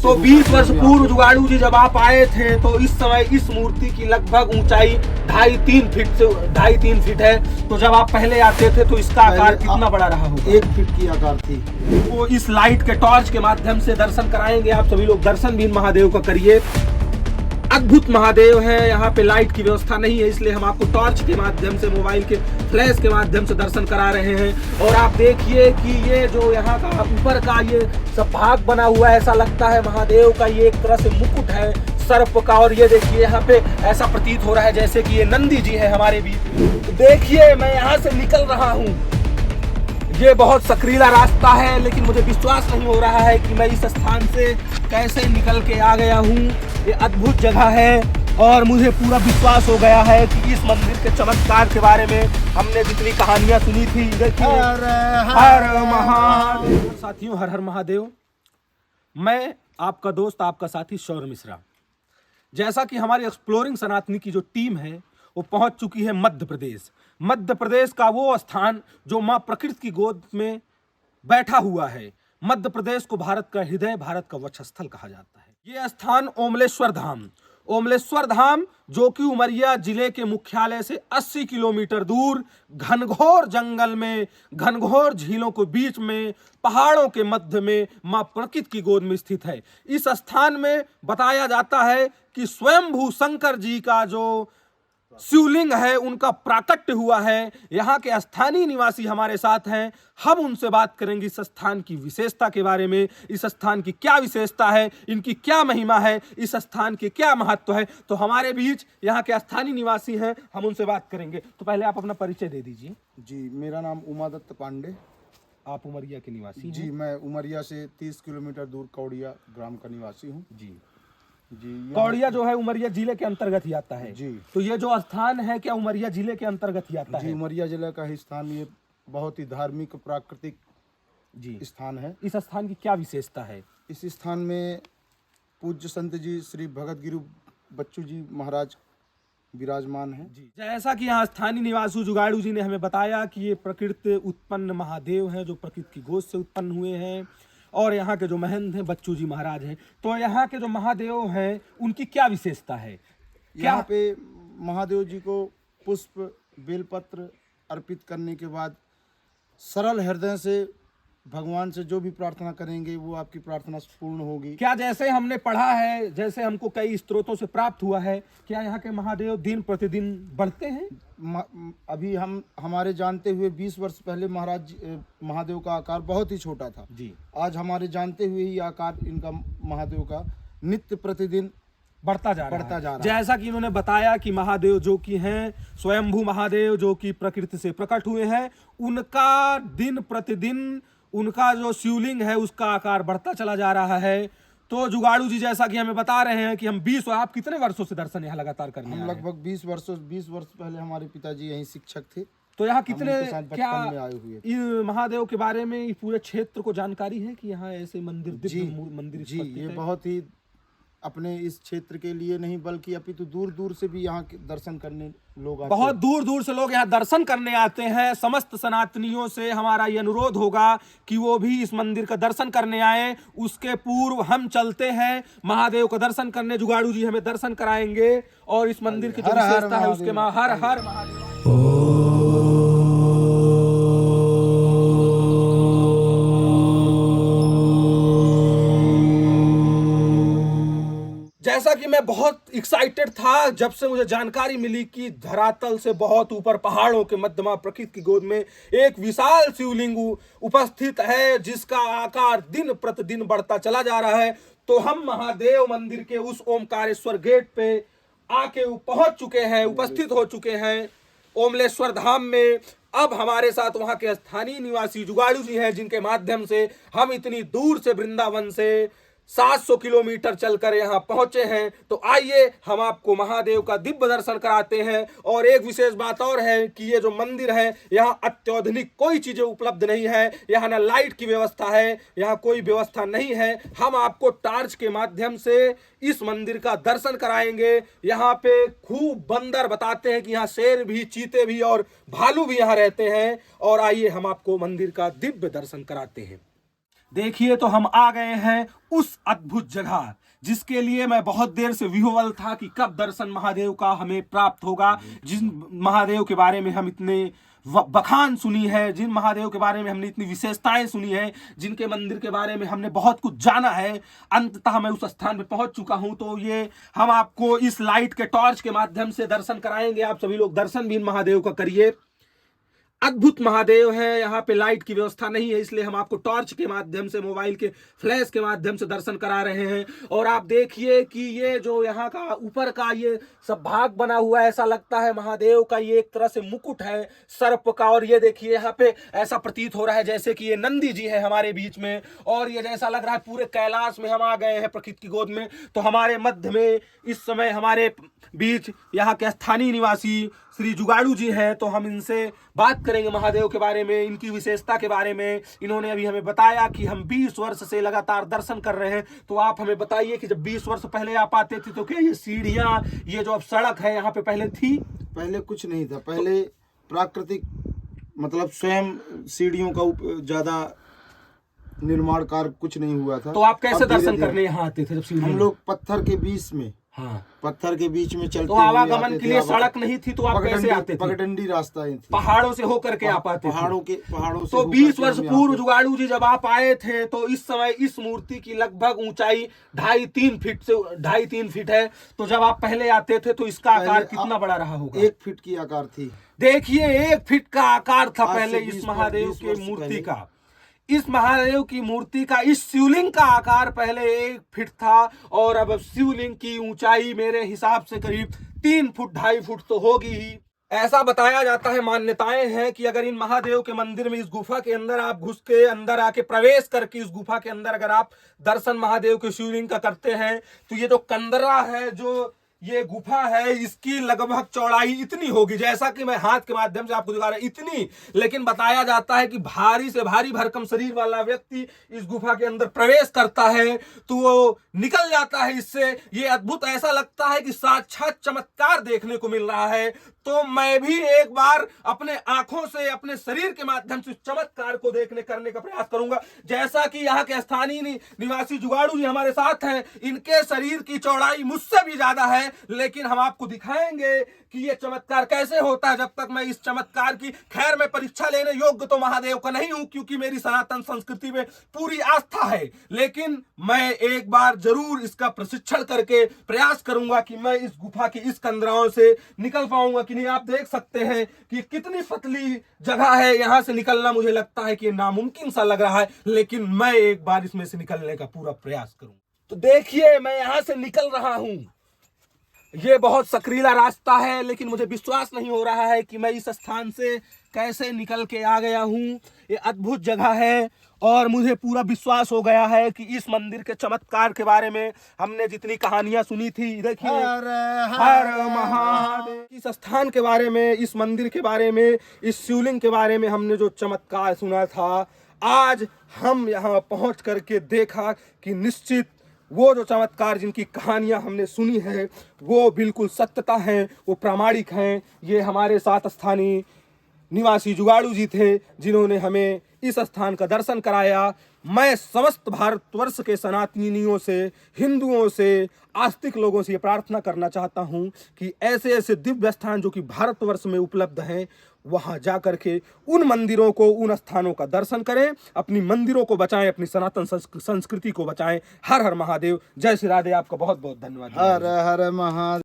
तो 20 वर्ष पूर्व जुगाड़ू जी जब आप आए थे तो इस समय इस मूर्ति की लगभग ऊंचाई 2.5-3 फीट है। तो जब आप पहले आते थे तो इसका आकार कितना बड़ा रहा होगा? 1 फीट की आकार थी। वो इस लाइट के टॉर्च के माध्यम से दर्शन कराएंगे। आप सभी लोग दर्शन भी महादेव का करिए। अद्भुत महादेव है। यहाँ पे लाइट की व्यवस्था नहीं है, इसलिए हम आपको टॉर्च के माध्यम से, मोबाइल के फ्लैश के माध्यम से दर्शन करा रहे हैं। और आप देखिए कि ये जो यहाँ का ऊपर का ये सब भाग बना हुआ है, ऐसा लगता है महादेव का ये एक तरह से मुकुट है सर्प का। और ये देखिए यहाँ पे ऐसा प्रतीत हो रहा है जैसे कि ये नंदी जी है हमारे बीच। देखिए मैं यहाँ से निकल रहा हूँ। ये बहुत सकरीला रास्ता है, लेकिन मुझे विश्वास नहीं हो रहा है कि मैं इस स्थान से कैसे निकल के आ गया हूँ। ये अद्भुत जगह है और मुझे पूरा विश्वास हो गया है कि इस मंदिर के चमत्कार के बारे में हमने जितनी कहानियां सुनी थी। हर हर महादेव। साथियों, हर हर महादेव। मैं आपका दोस्त, आपका साथी शौर्य मिश्रा। जैसा कि हमारी एक्सप्लोरिंग सनातनी की जो टीम है वो पहुंच चुकी है मध्य प्रदेश। मध्य प्रदेश का वो स्थान जो मां प्रकृति की गोद में बैठा हुआ है। मध्य प्रदेश को भारत का हृदय, भारत का वक्षस्थल कहा जाता है। ये स्थान ओमलेश्वर धाम, ओमलेश्वर धाम जो कि उमरिया जिले के मुख्यालय से 80 किलोमीटर दूर घनघोर जंगल में, घनघोर झीलों के बीच में, पहाड़ों के मध्य में मां प्रकृति की गोद में स्थित है। इस स्थान में बताया जाता है कि स्वयंभू शंकर जी का जो शिवलिंग है उनका प्राकट्य हुआ है। यहाँ के स्थानीय निवासी हमारे साथ हैं। हम उनसे बात करेंगे इस स्थान की विशेषता के बारे में, इस स्थान की क्या विशेषता है, इनकी क्या महिमा है, इस स्थान के क्या महत्व है। तो हमारे बीच यहाँ के स्थानीय निवासी हैं, हम उनसे बात करेंगे। तो पहले आप अपना परिचय दे दीजिए। जी, मेरा नाम उमादत्त पांडे। आप उमरिया के निवासी जी, मैं उमरिया से 30 किलोमीटर दूर कौड़िया ग्राम का निवासी हूँ। जी जी, कौड़िया जो है उमरिया जिले के अंतर्गत ही आता है। जी। तो ये जो स्थान है क्या उमरिया जिले के अंतर्गत ही आता जी, है? उमरिया जिले का ही स्थान, ये बहुत ही धार्मिक प्राकृतिक जी स्थान है। इस स्थान की क्या विशेषता है? इस स्थान में पूज्य संत जी श्री भगत गिरु बच्चू जी महाराज विराजमान हैं। जी, जैसा कि यहाँ स्थानीय निवासी जुगाड़ू जी ने हमें बताया कि ये प्रकृति उत्पन्न महादेव हैं जो प्रकृति की गोद से उत्पन्न हुए हैं। और यहाँ के जो महंत हैं बच्चू जी महाराज हैं। तो यहाँ के जो महादेव हैं उनकी क्या विशेषता है? यहाँ पे महादेव जी को पुष्प बेलपत्र अर्पित करने के बाद सरल हृदय से भगवान से जो भी प्रार्थना करेंगे वो आपकी प्रार्थना पूर्ण होगी। क्या जैसे हमने पढ़ा है, जैसे हमको कई स्रोतों से प्राप्त हुआ है, क्या यहाँ के महादेव दिन प्रतिदिन बढ़ते हैं? अभी हम हमारे जानते हुए 20 वर्ष पहले महादेव का आकार बहुत ही छोटा था। जी, आज हमारे जानते हुए ही आकार इनका महादेव का नित्य प्रतिदिन बढ़ता जा रहा है। है। जैसा कि इन्होंने बताया कि महादेव जो कि हैं स्वयंभू महादेव जो कि प्रकृति से प्रकट हुए हैं, उनका दिन प्रतिदिन उनका जो शिवलिंग है उसका आकार बढ़ता चला जा रहा है। तो जुगाड़ू जी जैसा कि हमें बता रहे हैं कि हम 20, आप कितने वर्षों से दर्शन यहाँ लगातार करने आए हैं? हम लगभग 20 वर्ष पहले हमारे पिताजी यहीं शिक्षक थे। तो यहाँ कितने क्या आए हुए महादेव के बारे में इस पूरे क्षेत्र को जानकारी है कि यहाँ ऐसे मंदिर, दिव्य मंदिर? जी, ये बहुत ही अपने इस क्षेत्र के लिए नहीं बल्कि अपितु दूर दूर से भी यहाँ के दर्शन करने लोग आते हैं। बहुत दूर दूर से लोग यहाँ दर्शन करने आते हैं। समस्त सनातनियों से हमारा ये अनुरोध होगा कि वो भी इस मंदिर का दर्शन करने आए। उसके पूर्व हम चलते हैं महादेव का दर्शन करने। जुगाड़ू जी हमें दर्शन कराएंगे और इस मंदिर की जो विशेषता है उसके हर हर महादेव। जैसा कि मैं बहुत एक्साइटेड था जब से मुझे जानकारी मिली कि धरातल से बहुत ऊपर पहाड़ों के मध्य मां प्रकृति की गोद में एक विशाल शिवलिंग उपस्थित है जिसका आकार दिन प्रतिदिन बढ़ता चला जा रहा है। तो हम महादेव मंदिर के उस ओमकारेश्वर गेट पे आके पहुंच चुके हैं, उपस्थित हो चुके हैं ओमलेश्वर धाम में। अब हमारे साथ वहां के स्थानीय निवासी जुगाड़ू जी हैं जिनके माध्यम से हम इतनी दूर से वृंदावन से 700 किलोमीटर चलकर यहाँ पहुंचे हैं। तो आइए हम आपको महादेव का दिव्य दर्शन कराते हैं। और एक विशेष बात और है कि ये जो मंदिर है यहाँ अत्याधुनिक कोई चीजें उपलब्ध नहीं है। यहाँ ना लाइट की व्यवस्था है, यहाँ कोई व्यवस्था नहीं है। हम आपको टार्च के माध्यम से इस मंदिर का दर्शन कराएंगे। यहाँ पे खूब बंदर बताते हैं कि यहाँ शेर भी, चीते भी और भालू भी यहाँ रहते हैं। और आइए हम आपको मंदिर का दिव्य दर्शन कराते हैं। देखिए तो हम आ गए हैं उस अद्भुत जगह जिसके लिए मैं बहुत देर से विह्वल था कि कब दर्शन महादेव का हमें प्राप्त होगा। जिन महादेव के बारे में हम इतने बखान सुनी है, जिन महादेव के बारे में हमने इतनी विशेषताएं सुनी है, जिनके मंदिर के बारे में हमने बहुत कुछ जाना है, अंततः मैं उस स्थान पे पहुंच चुका हूं। तो ये हम आपको इस लाइट के टॉर्च के माध्यम से दर्शन कराएंगे। आप सभी लोग दर्शन भी इन महादेव का करिए। अद्भुत महादेव है, यहाँ पे लाइट की व्यवस्था नहीं है, इसलिए हम आपको टॉर्च के माध्यम से, मोबाइल के फ्लैश के माध्यम से दर्शन करा रहे हैं। और आप देखिए कि ये जो यहाँ का ऊपर का ये सब भाग बना हुआ है, ऐसा लगता है महादेव का ये एक तरह से मुकुट है सर्प का। और ये देखिए यहाँ पे ऐसा प्रतीत हो रहा है जैसे कि ये नंदी जी है हमारे बीच में, और ये जैसा लग रहा है पूरे कैलाश में हम आ गए हैं प्रकृति की गोद में। तो हमारे मध्य में इस समय हमारे बीच यहाँ के स्थानीय निवासी श्री जुगाड़ू जी हैं। तो हम इनसे बात करेंगे महादेव के बारे में, इनकी विशेषता के बारे में। इन्होंने अभी हमें बताया कि हम 20 वर्ष से लगातार दर्शन कर रहे हैं। तो आप हमें बताइए कि जब 20 वर्ष पहले आप आते थे तो क्या ये सीढ़ियां, ये जो अब सड़क है यहाँ पे पहले थी? पहले कुछ नहीं था। पहले प्राकृतिक मतलब स्वयं सीढ़ियों का ज्यादा निर्माण कार्य कुछ नहीं हुआ था। तो आप कैसे दर्शन करने यहाँ आते थे जब हम लोग पत्थर के बीच में, हाँ, पत्थर के बीच में चलते तो आवागमन के लिए सड़क नहीं थी, तो आप कैसे आते थे? पगडंडी रास्ता थी, पहाड़ों से होकर के आप आते थे। पहाड़ों से। तो 20 वर्ष पूर्व जुगाड़ू जी जब आप आए थे तो इस समय इस मूर्ति की लगभग ऊंचाई 2.5-3 फीट है। तो जब आप पहले आते थे तो इसका आकार कितना बड़ा रहा होगा? 1 फीट की आकार थी। देखिए 1 फीट का आकार था पहले इस महादेव की मूर्ति का। इस महादेव की मूर्ति का, इस शिवलिंग का आकार पहले 1 फीट था, और अब शिवलिंग की ऊंचाई मेरे हिसाब से करीब 3 फुट 2.5 फुट तो होगी ही। ऐसा बताया जाता है, मान्यताएं हैं कि अगर इन महादेव के मंदिर में, इस गुफा के अंदर आप घुस के अंदर आके प्रवेश करके इस गुफा के अंदर अगर आप दर्शन महादेव के शिवलिंग का करते हैं तो ये जो कंदरा है, जो ये गुफा है, इसकी लगभग चौड़ाई इतनी होगी, जैसा कि मैं हाथ के माध्यम से आपको दिखा रहा हूं, इतनी। लेकिन बताया जाता है कि भारी से भारी भरकम शरीर वाला व्यक्ति इस गुफा के अंदर प्रवेश करता है तो वो निकल जाता है इससे। ये अद्भुत, ऐसा लगता है कि साक्षात चमत्कार देखने को मिल रहा है। तो मैं भी एक बार अपने आंखों से, अपने शरीर के माध्यम से चमत्कार को करने का प्रयास करूंगा। जैसा कि यहाँ के स्थानीय निवासी जुगाड़ू जी हमारे साथ हैं, इनके शरीर की चौड़ाई मुझसे भी ज्यादा है, लेकिन हम आपको दिखाएंगे कि ये चमत्कार कैसे होता है। जब तक मैं इस चमत्कार की, खैर मैं परीक्षा लेने योग्य तो महादेव का नहीं हूं, क्योंकि मेरी सनातन संस्कृति में पूरी आस्था है, लेकिन मैं एक बार जरूर इसका प्रशिक्षण करके प्रयास करूंगा कि मैं इस गुफा की इस कंदराओं से निकल पाऊंगा कि नहीं। आप देख सकते हैं कि कितनी पतली जगह है, यहां से निकलना मुझे लगता है कि नामुमकिन सा लग रहा है, लेकिन मैं एक बार इसमें से निकलने का पूरा प्रयास करूंगा। तो देखिए मैं यहां से निकल रहा हूं। ये बहुत सकरीला रास्ता है, लेकिन मुझे विश्वास नहीं हो रहा है कि मैं इस स्थान से कैसे निकल के आ गया हूँ। ये अद्भुत जगह है और मुझे पूरा विश्वास हो गया है कि इस मंदिर के चमत्कार के बारे में हमने जितनी कहानियां सुनी थी, देखिए हर महादेव, इस स्थान के बारे में, इस मंदिर के बारे में, इस शिवलिंग के बारे में हमने जो चमत्कार सुना था, आज हम यहाँ पहुँच करके देखा कि निश्चित वो जो चमत्कार, जिनकी कहानियां हमने सुनी है, वो बिल्कुल सत्यता हैं, वो प्रामाणिक हैं। ये हमारे साथ स्थानीय निवासी जुगाड़ू जी थे जिन्होंने हमें इस स्थान का दर्शन कराया। मैं समस्त भारतवर्ष के सनातनियों से, हिंदुओं से, आस्तिक लोगों से ये प्रार्थना करना चाहता हूँ कि ऐसे ऐसे दिव्य स्थान जो कि भारतवर्ष में उपलब्ध हैं, वहाँ जा कर के उन मंदिरों को, उन स्थानों का दर्शन करें, अपनी मंदिरों को बचाएं, अपनी सनातन संस्कृति को बचाएं। हर हर महादेव। जय श्री राधे। आपका बहुत बहुत धन्यवाद। हर हर महादेव।